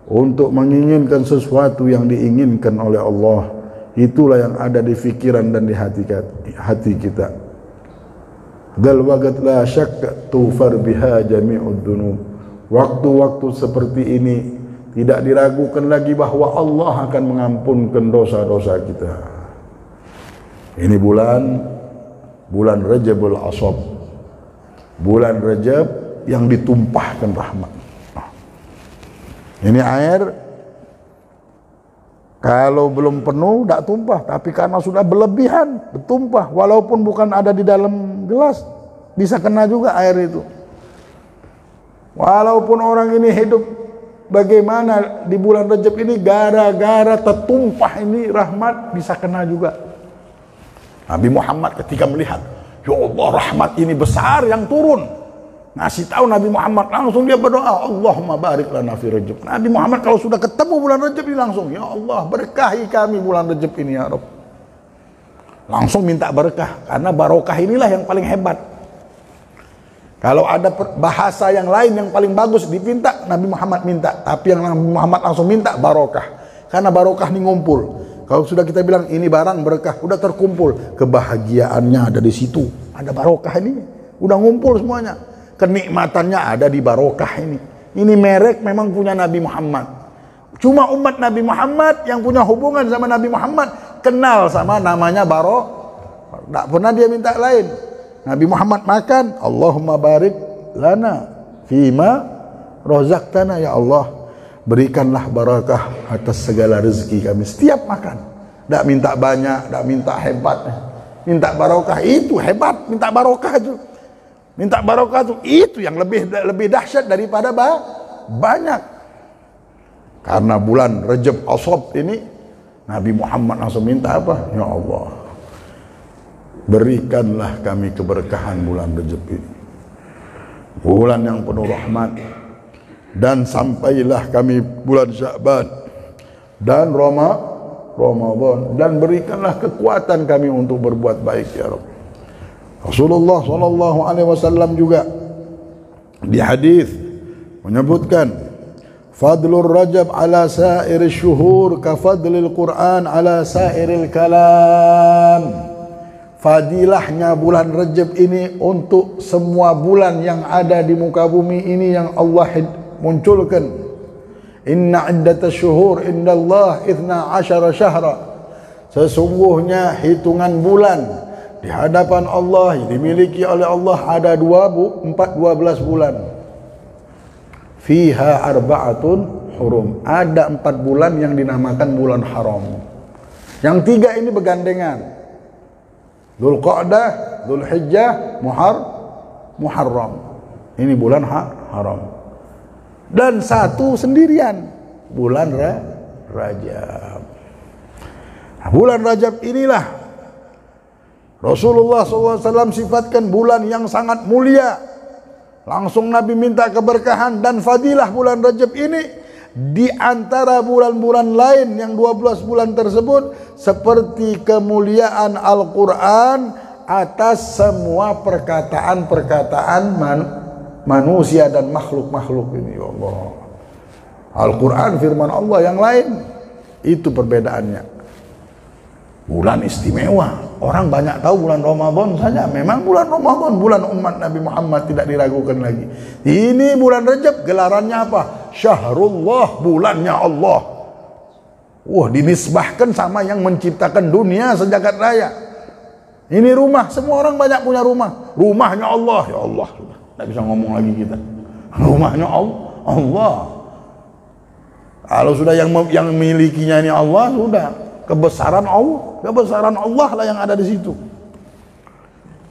untuk menginginkan sesuatu yang diinginkan oleh Allah. Itulah yang ada di fikiran dan di hati kita. Dal wagat la syakka tufar biha jami'ud dunub. Waktu-waktu seperti ini tidak diragukan lagi bahwa Allah akan mengampunkan dosa-dosa kita. Ini bulan Rajabul Ashab. Bulan Rajab yang ditumpahkan rahmat. Ini air kalau belum penuh tidak tumpah, tapi karena sudah berlebihan bertumpah, walaupun bukan ada di dalam gelas, bisa kena juga air itu. Walaupun orang ini hidup bagaimana di bulan Rajab ini, gara-gara tertumpah ini rahmat, bisa kena juga. Nabi Muhammad ketika melihat, ya Allah, rahmat ini besar yang turun, ngasih tahu Nabi Muhammad, langsung dia berdoa, Allahumma barik lana fi Rajab. Nabi Muhammad kalau sudah ketemu bulan Rajab ini langsung, ya Allah berkahi kami bulan Rajab ini ya Rabb. Langsung minta berkah, karena barokah inilah yang paling hebat. Kalau ada bahasa yang lain yang paling bagus dipinta, Nabi Muhammad minta. Tapi yang Nabi Muhammad langsung minta barokah, karena barokah ini ngumpul. Kalau sudah kita bilang ini barang berkah, udah terkumpul, kebahagiaannya ada di situ. Ada barokah ini, udah ngumpul semuanya. Kenikmatannya ada di barokah ini. Ini merek memang punya Nabi Muhammad. Cuma umat Nabi Muhammad yang punya hubungan sama Nabi Muhammad kenal sama namanya barokah. Tak pernah dia minta lain. Nabi Muhammad makan, Allahumma barik lana fima rozaqtana, ya Allah berikanlah barakah atas segala rezeki kami setiap makan. Tak minta banyak, tak minta hebat. Minta barokah itu hebat, minta barokah itu. Minta barokah itu yang lebih dahsyat daripada banyak. Karena bulan Rajab Ashab ini Nabi Muhammad langsung minta apa? Ya Allah, berikanlah kami keberkahan bulan Rajab ini, bulan yang penuh rahmat. Dan sampailah kami bulan Sya'ban dan Ramadan, dan berikanlah kekuatan kami untuk berbuat baik ya Rabb. Rasulullah SAW juga di hadis menyebutkan, fadlur Rajab ala sairil syuhur ka fadlil Quran ala sairil kalam. Fadilahnya bulan Rajab ini untuk semua bulan yang ada di muka bumi ini yang Allah munculkan. Inna iddatash syuhur indallah 12 syahra. Sesungguhnya hitungan bulan di hadapan Allah dimiliki oleh Allah ada 12 bulan. Fiha arba'atun hurum. Ada 4 bulan yang dinamakan bulan haram. Yang 3 ini bergandengan. Dzulqa'dah, Dzulhijjah, Muharram. Ini bulan haram. Dan 1 sendirian, bulan Rajab. Nah, bulan Rajab inilah Rasulullah SAW sifatkan bulan yang sangat mulia. Langsung Nabi minta keberkahan dan fadilah bulan Rajab ini di antara bulan-bulan lain yang 12 bulan tersebut seperti kemuliaan Al-Quran atas semua perkataan-perkataan manusia dan makhluk-makhluk ini. Ya Allah, Al-Quran firman Allah, yang lain itu perbedaannya. Bulan istimewa. Orang banyak tahu bulan Ramadan saja. Memang bulan Ramadan, bulan umat Nabi Muhammad, tidak diragukan lagi. Ini bulan Rajab, gelarannya apa? Syahrullah, bulannya Allah. Wah, dinisbahkan sama yang menciptakan dunia sejagat raya. Ini rumah, semua orang banyak punya rumah. Rumahnya Allah, ya Allah. Sudah, tidak bisa ngomong lagi kita. Rumahnya Allah. Kalau sudah yang milikinya ini Allah, sudah. Kebesaran Allah lah yang ada di situ.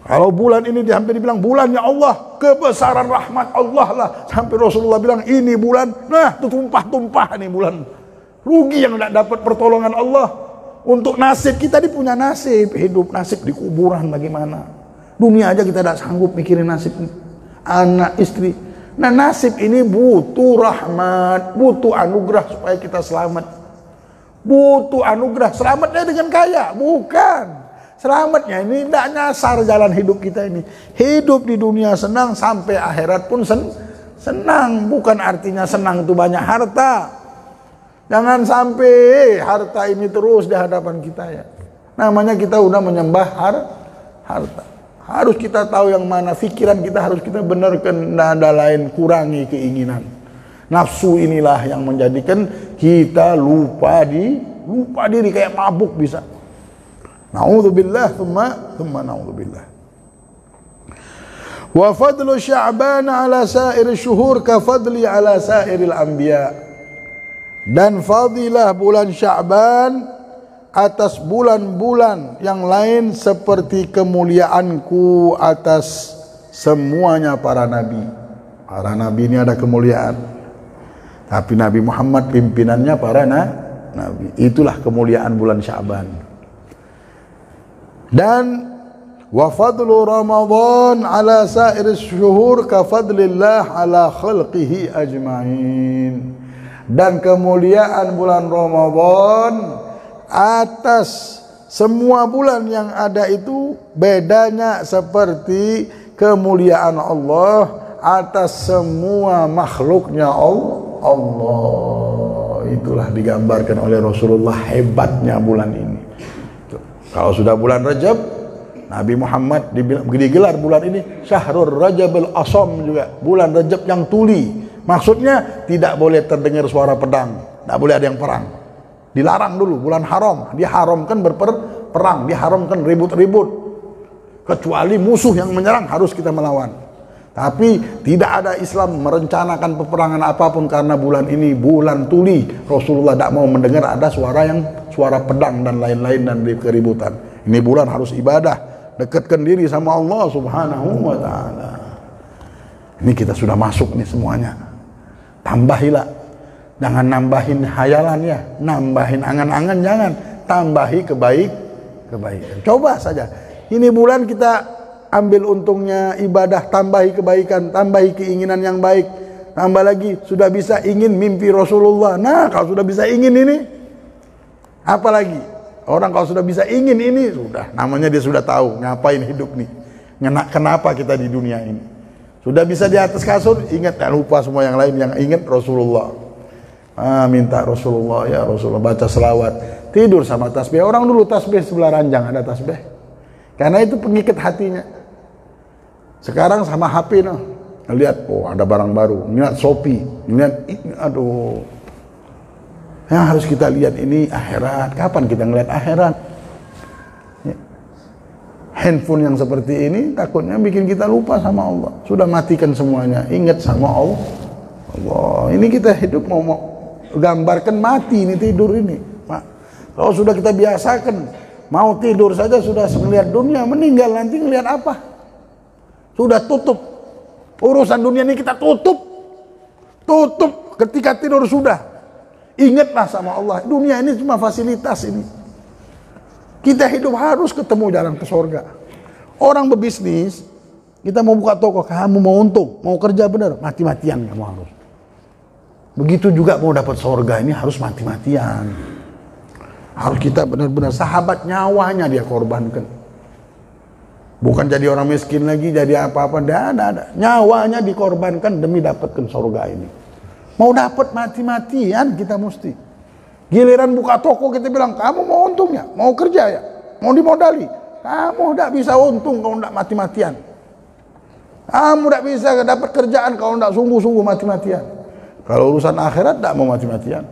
Kalau bulan ini hampir dibilang bulannya Allah, kebesaran rahmat Allah lah. Sampai Rasulullah bilang ini bulan, nah itu tumpah-tumpah nih bulan. Rugi yang tidak dapat pertolongan Allah. Untuk nasib kita ini punya nasib, hidup nasib di kuburan bagaimana? Dunia aja kita tidak sanggup mikirin nasib anak istri. Nah nasib ini butuh rahmat, butuh anugerah supaya kita selamat. Butuh anugerah. Selamatnya dengan kaya? Bukan. Selamatnya ini tidak nyasar jalan hidup kita ini. Hidup di dunia senang, sampai akhirat pun senang. Bukan artinya senang itu banyak harta. Jangan sampai harta ini terus di hadapan kita ya. Namanya kita udah menyembah harta. Harus kita tahu yang mana. Pikiran kita harus kita benarkan. Tidak ada lain, kurangi keinginan. Nafsu inilah yang menjadikan kita lupa diri kayak mabuk bisa. Na'udzubillah thumma na'udzubillah. Wa fadlu Sya'ban ala sa'ir syuhur ka fadli ala sa'iril anbiya. Dan fadilah bulan Sya'ban atas bulan-bulan yang lain seperti kemuliaanku atas semuanya para nabi. Para nabi ini ada kemuliaan. Tapi Nabi Muhammad pimpinannya para nabi. Itulah kemuliaan bulan Sya'ban. Dan wa fadlu Ramadan ala sa'ir syuhur ka fadlillah ala khalqihi ajma'in. Dan kemuliaan bulan Ramadan atas semua bulan yang ada itu bedanya seperti kemuliaan Allah atas semua makhluknya Allah. Itulah digambarkan oleh Rasulullah hebatnya bulan ini. Kalau sudah bulan Rajab, Nabi Muhammad digelar bulan ini Syahrul Rajabul Asam juga, bulan Rajab yang tuli. Maksudnya tidak boleh terdengar suara pedang, tidak boleh ada yang perang. Dilarang dulu, bulan haram. Diharamkan berperang, diharamkan ribut-ribut. Kecuali musuh yang menyerang harus kita melawan. Tapi tidak ada Islam merencanakan peperangan apapun karena bulan ini bulan tuli. Rasulullah tidak mau mendengar ada suara pedang dan lain-lain dan keributan. Ini bulan harus ibadah, dekatkan diri sama Allah Subhanahu wa taala. Ini kita sudah masuk nih semuanya. Tambahilah. Jangan nambahin hayalan ya, nambahin angan-angan jangan, tambahi kebaikan. Coba saja. Ini bulan kita ambil untungnya ibadah, tambahi kebaikan, tambahi keinginan yang baik. Tambah lagi, sudah bisa ingin mimpi Rasulullah. Nah, kalau sudah bisa ingin ini, apalagi? Orang kalau sudah bisa ingin ini, sudah. Namanya dia sudah tahu, ngapain hidup nih. Kenapa kita di dunia ini. Sudah bisa di atas kasur, ingat, jangan lupa semua yang lain. Yang ingat Rasulullah. Minta Rasulullah, ya Rasulullah, baca selawat. Tidur sama tasbih. Orang dulu tasbih sebelah ranjang, ada tasbih. Karena itu pengikat hatinya. Sekarang sama HP noh, lihat ada barang baru, lihat Shopee, lihat aduh. Yang harus kita lihat ini akhirat. Kapan kita ngelihat akhirat? Ya. Handphone yang seperti ini takutnya bikin kita lupa sama Allah. Sudah matikan semuanya, ingat sama Allah. Ini kita hidup mau gambarkan mati ini tidur ini. Kalau sudah kita biasakan mau tidur saja sudah melihat dunia, meninggal nanti ngelihat apa? Sudah tutup. Urusan dunia ini kita tutup ketika tidur sudah. Ingatlah sama Allah. Dunia ini cuma fasilitas ini. Kita hidup harus ketemu jalan ke surga. Orang berbisnis, kita mau buka toko, kamu mau untung, mau kerja benar, mati-matian kamu harus. Begitu juga mau dapat surga ini harus mati-matian. Harus kita benar-benar, sahabat nyawanya dia korbankan. Bukan jadi orang miskin lagi, jadi apa-apa, ada. Nyawanya dikorbankan demi dapatkan surga ini. Mau dapat mati-matian kita mesti. Giliran buka toko kita bilang, kamu mau untung ya? Mau kerja ya? Mau dimodali? Kamu tidak bisa untung kalau tidak mati-matian. Kamu tidak bisa dapat kerjaan kalau tidak sungguh-sungguh mati-matian. Kalau urusan akhirat tidak mau mati-matian.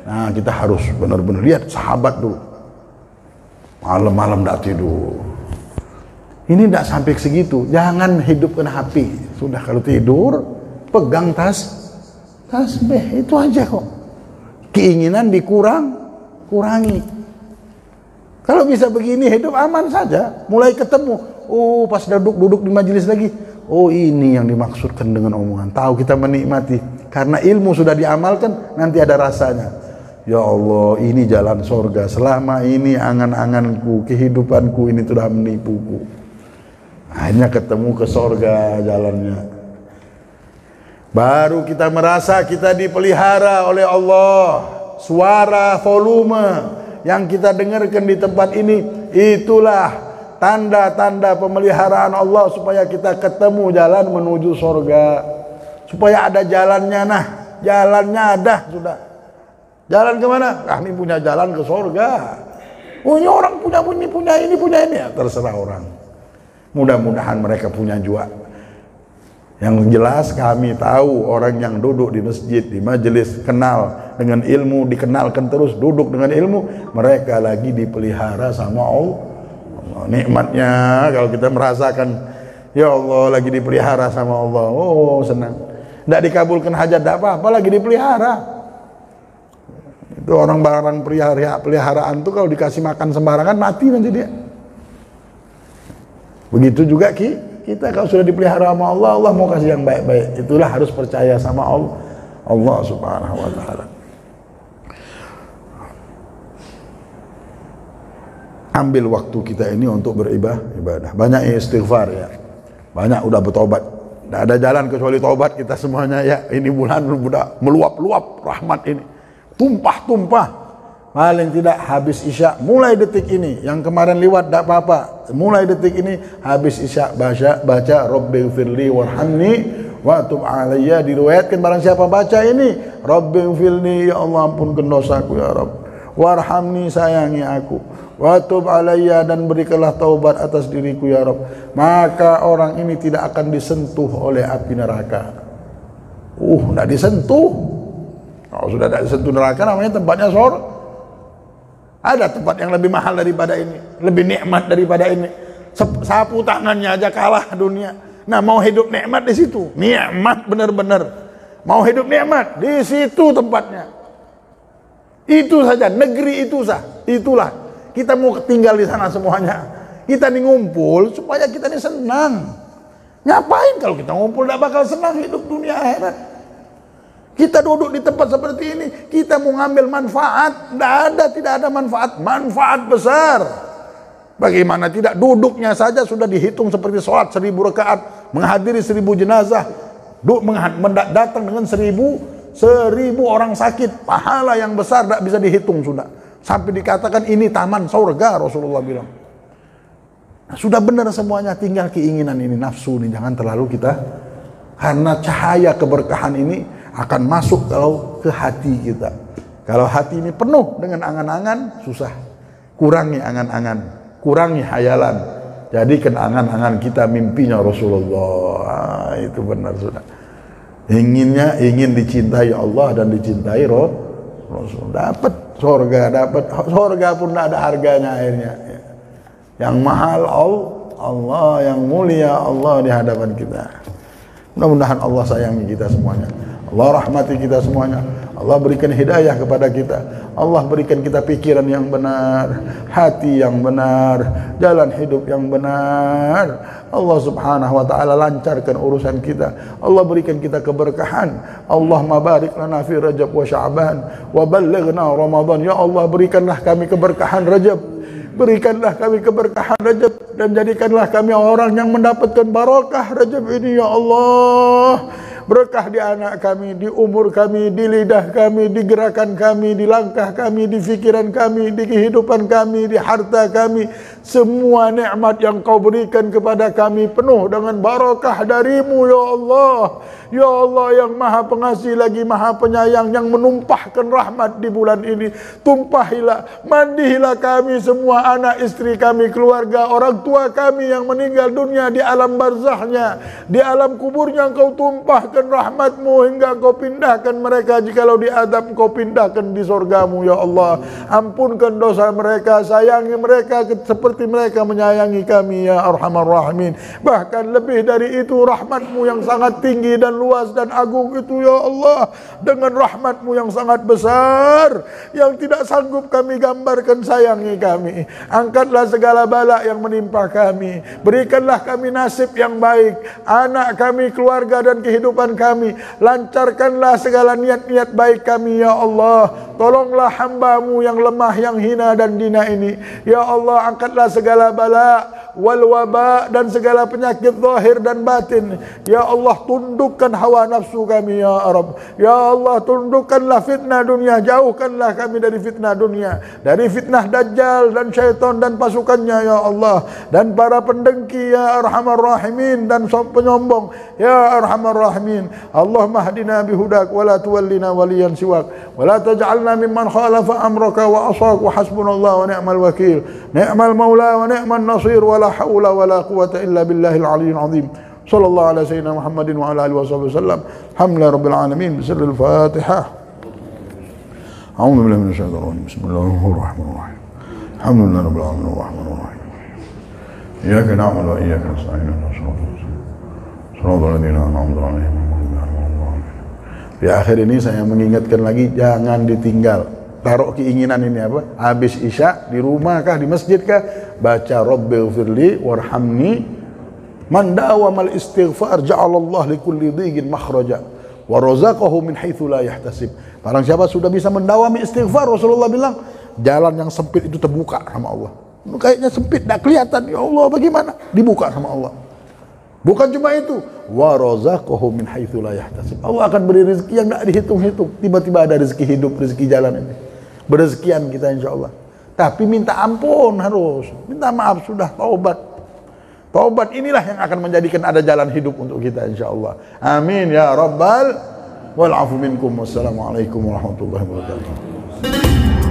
Nah, kita harus benar-benar lihat sahabat dulu. Malam-malam tidak tidur. Ini tidak sampai segitu. Jangan hidupkan HP. Sudah kalau tidur, pegang tasbih. Itu aja kok. Keinginan kurangi. Kalau bisa begini hidup aman saja. Mulai ketemu. Oh, pas duduk di majelis lagi. Oh, ini yang dimaksudkan dengan omongan. Tahu kita menikmati. Karena ilmu sudah diamalkan, nanti ada rasanya. Ya Allah, ini jalan surga. Selama ini angan-anganku, kehidupanku ini sudah menipuku. Akhirnya ketemu ke surga jalannya. Baru kita merasa kita dipelihara oleh Allah. Suara, volume yang kita dengarkan di tempat ini, itulah tanda-tanda pemeliharaan Allah supaya kita ketemu jalan menuju surga. Supaya ada jalannya, nah jalannya ada sudah. Jalan kemana? Kami punya jalan ke surga. Oh, ini orang punya ini ya, terserah orang. Mudah-mudahan mereka punya juga. Yang jelas kami tahu orang yang duduk di masjid, di majelis, kenal dengan ilmu, dikenalkan terus, duduk dengan ilmu, mereka lagi dipelihara sama Allah. Nikmatnya kalau kita merasakan, ya Allah lagi dipelihara sama Allah, oh senang. Tidak dikabulkan hajat, tidak apa-apa, lagi dipelihara. Itu orang barang peliharaan tuh kalau dikasih makan sembarangan mati nanti dia. Begitu juga kita kalau sudah dipelihara sama Allah, Allah mau kasih yang baik-baik. Itulah harus percaya sama Allah Subhanahu wa taala. Ambil waktu kita ini untuk beribadah. Banyak istighfar ya. Banyak udah bertobat. Tidak ada jalan kecuali tobat kita semuanya ya. Ini bulan udah meluap-luap rahmat ini. Tumpah-tumpah. Paling tidak habis isya mulai detik ini, yang kemarin lewat tidak apa-apa, mulai detik ini habis isya baca Rabbighfirli warhamni wa tub alayya. Diriwayatkan barang siapa baca ini, Rabbighfirli, ya Allah ampunkan dosaku ya Rabb, warhamni, sayangi aku, wa tub alayya, dan berikanlah taubat atas diriku ya Rabb, maka orang ini tidak akan disentuh oleh api neraka. Tidak disentuh. Kalau sudah tidak disentuh neraka, namanya tempatnya surga. Ada tempat yang lebih mahal daripada ini, lebih nikmat daripada ini. Sapu tangannya aja kalah dunia. Nah, mau hidup nikmat di situ, nikmat benar-benar. Mau hidup nikmat di situ tempatnya. Itu saja, negeri itu itulah. Kita mau tinggal di sana semuanya. Kita nih ngumpul supaya kita nih senang. Ngapain kalau kita ngumpul tidak bakal senang hidup dunia akhirat? Kita duduk di tempat seperti ini, kita mau ngambil manfaat, tidak ada manfaat besar. Bagaimana tidak, duduknya saja sudah dihitung seperti sholat 1000 rakaat, menghadiri 1000 jenazah, datang dengan 1000 orang sakit, pahala yang besar tidak bisa dihitung sudah. Sampai dikatakan ini taman surga, Rasulullah bilang. Nah, sudah benar semuanya, tinggal keinginan ini, nafsu ini jangan terlalu kita, karena cahaya keberkahan ini akan masuk kalau ke hati kita. Kalau hati ini penuh dengan angan-angan, susah. Kurangi angan-angan, kurangi hayalan. Jadikan angan-angan kita mimpinya Rasulullah. Itu benar sudah. Ingin dicintai Allah dan dicintai Rasul. Dapat surga pun tidak ada harganya akhirnya. Yang mahal Allah, yang mulia Allah di hadapan kita. Mudah-mudahan Allah sayangi kita semuanya. Allah rahmati kita semuanya. Allah berikan hidayah kepada kita. Allah berikan kita pikiran yang benar, hati yang benar, jalan hidup yang benar. Allah subhanahu wa ta'ala lancarkan urusan kita. Allah berikan kita keberkahan. Allahumma barik lana fi Rajab wa Sya'ban wa ballighna Ramadan. Ya Allah, berikanlah kami keberkahan Rajab, Berikanlah kami keberkahan Rajab dan jadikanlah kami orang yang mendapatkan barakah Rajab ini ya Allah. Berkah di anak kami, di umur kami, di lidah kami, di gerakan kami, di langkah kami, di fikiran kami, di kehidupan kami, di harta kami. Semua nikmat yang kau berikan kepada kami penuh dengan barakah darimu ya Allah. Ya Allah yang maha pengasih lagi maha penyayang, yang menumpahkan rahmat di bulan ini. Tumpahilah, mandihilah kami semua, anak istri kami, keluarga, orang tua kami yang meninggal dunia di alam barzahnya, di alam kuburnya. Engkau tumpahkan rahmatmu hingga engkau pindahkan mereka. Jikalau di adab engkau pindahkan di surgamu ya Allah. Ampunkan dosa mereka, sayangi mereka seperti mereka menyayangi kami ya Arhamar Rahimin. Bahkan lebih dari itu, rahmatmu yang sangat tinggi dan luas dan agung itu ya Allah, dengan rahmatmu yang sangat besar yang tidak sanggup kami gambarkan, sayangi kami. Angkatlah segala bala yang menimpa kami, berikanlah kami nasib yang baik, anak kami, keluarga dan kehidupan kami. Lancarkanlah segala niat-niat baik kami ya Allah. Tolonglah hamba-Mu yang lemah, yang hina dan dina ini ya Allah. Angkatlah segala bala wal waba dan segala penyakit zahir dan batin ya Allah. Tundukkan hawa nafsu kami ya Rabb ya Allah. Tundukkanlah fitnah dunia, jauhkanlah kami dari fitnah dunia, dari fitnah dajjal dan syaitan dan pasukannya ya Allah, dan para pendengki ya Arhamar Rahimin, dan penyombong ya Arhamar Rahimin. Allahumma hdina bihudak wa la tuwallina waliyan siwak wa la taj'alna mimman khalafa amraka wa asak wa hasbunallah wa ni'mal wakil, ni'mal maula wa ni'man nasir, wa la hawla wa la quwwata illa billahil aliyyil azim. Sallallahu ala sayyidina Muhammadin wa ala alihi wasallam. Alhamdulillah rabbil alamin. Bismillahil Fatihah. A'udzu billahi minasyaitonir rajim. Bismillahirrahmanirrahim. Alhamdulillah rabbil alamin arrahmanir rahim. Iyyaka na'budu wa iyyaka nasta'in. Shiratal ladzina an'amta 'alaihim. Di akhir ini saya mengingatkan lagi, jangan ditinggal. Taruh keinginan ini apa? Habis isya di rumah kah, di masjid kah, baca Rabbighfirli warhamni, man dawamal istighfar ja'alallah likulli dhiqin makhraja wa razaqahu min haitsu la yahtasib. Barang siapa sudah bisa mendawami istighfar, Rasulullah bilang jalan yang sempit itu terbuka sama Allah. Kayaknya sempit, tidak kelihatan, ya Allah bagaimana? Dibuka sama Allah. Bukan cuma itu, wa razaqahu min haitsu la yahtasib. Allah akan beri rezeki yang tidak dihitung-hitung. Tiba-tiba ada rezeki hidup, rezeki jalan ini. Berezekian kita insyaallah. Tapi minta ampun harus, minta maaf sudah, taubat. Taubat inilah yang akan menjadikan ada jalan hidup untuk kita insyaallah. Amin ya rabbal wal afu minkum. Wassalamualaikum warahmatullahi wabarakatuh.